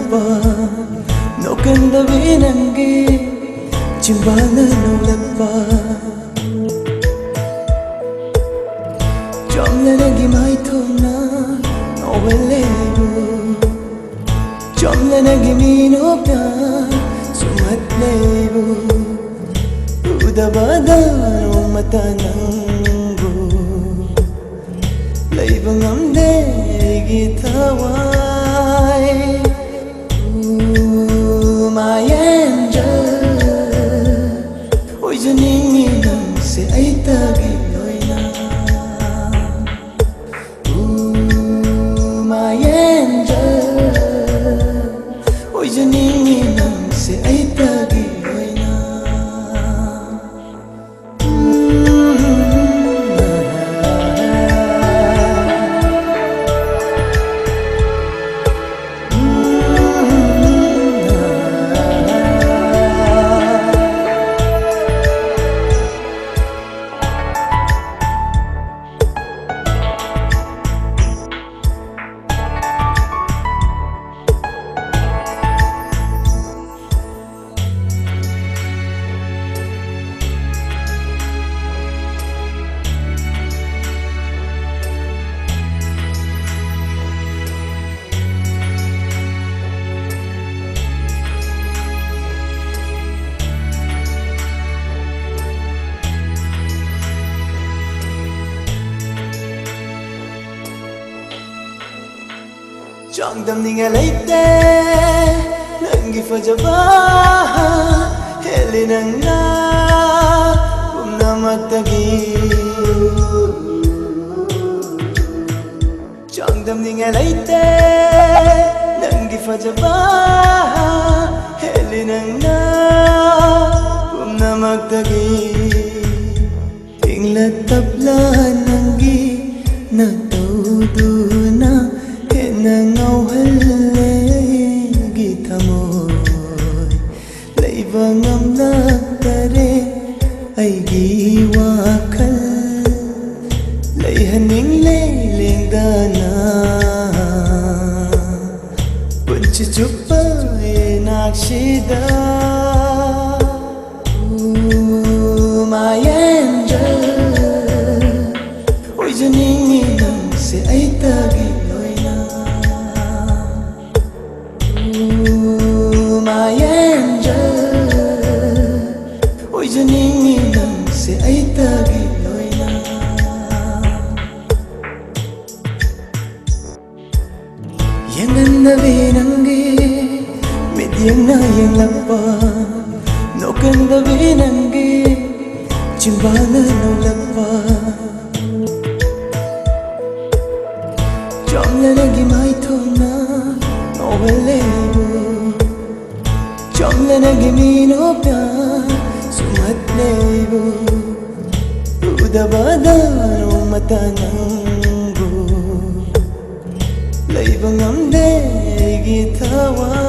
ꯌꯦꯡꯂꯛꯄ ꯅꯣꯛꯀꯟꯗꯕꯤ ꯅꯪꯒꯤ ꯆꯤꯟꯕꯥꯜꯅ ꯅꯣꯛꯂꯛꯄ ꯆꯝꯅ ꯅꯪꯒꯤ ꯃꯥꯏꯊꯣꯡꯅ ꯅꯣꯛꯍꯜꯂꯦ ꯑꯩꯕꯨ ꯆꯝꯅ ꯅꯪꯒꯤ ꯃꯤꯅꯣꯛꯅ ꯁꯨꯝꯍꯠꯂꯦ ꯑꯩꯕꯨ ꯎꯗꯕꯗ ꯅꯣꯡꯃꯇ ꯅꯪꯕꯨ ꯂꯩꯕ ꯉꯝꯗꯦ ꯑꯩꯒꯤ ꯊꯋꯥꯏ My angel ꯑꯣꯏꯖꯅꯤꯡꯉꯤ ꯅꯪꯁꯦ ꯑꯩꯇꯒꯤ ꯑꯣꯏꯅ My angel ꯑꯣꯏꯖꯅꯤꯡꯉꯤ ꯅꯪꯁే ꯑꯩꯇꯒꯤ ꯑꯣꯏꯅ ꯆꯥꯡꯗꯝꯅꯤꯡꯉꯥꯏ ꯂꯩꯇꯦ ꯅꯪꯒꯤ ꯐꯖꯕ ꯍꯦꯜꯂꯤ ꯅꯪꯅ ꯄꯨꯝꯅꯃꯛꯇꯒꯤ ꯆꯥꯡꯗꯝꯅꯤꯡꯉꯥꯏ ꯂꯩꯇꯦ ꯅꯪꯒꯤ ꯐꯖꯕ ꯍꯦꯜꯂꯤ ꯅꯪꯅ ꯄꯨꯝꯅꯃꯛꯇꯒꯤ ꯏꯪꯂ ꯇꯞꯂ ꯅꯪꯒꯤ ꯅꯇꯧꯗꯨꯅ ꯍꯦꯟꯅ ꯉꯥꯎꯍꯜꯂꯦ ꯑꯩꯒꯤ ꯊꯃꯣꯏ ꯂꯩꯕ ꯉꯝꯂꯛꯇꯔꯦ ꯑꯩꯒꯤ ꯋꯥꯈꯜ ꯂꯩꯍꯟꯅꯤꯡꯂꯦ ꯂꯦꯡꯗꯅ ꯄꯨꯟꯁꯤ ꯆꯨꯞꯄ ꯅꯥꯛꯁꯤꯗ My angel ꯑꯣꯏꯖꯅꯤꯡꯉꯤ ꯅꯪꯁꯦ ꯑꯩꯇꯒꯤ My angel 어이저닝이 넌세 아이따기 너이나 양한나비 난게 미디양나 양라빠 노간다비 난게 짐바나 놀라빠 점나나기 마이토나 노벨레이부 정말 내게 미노뼈 수맛내고 우다바다 노마다 낭고 레이방 암대 기타와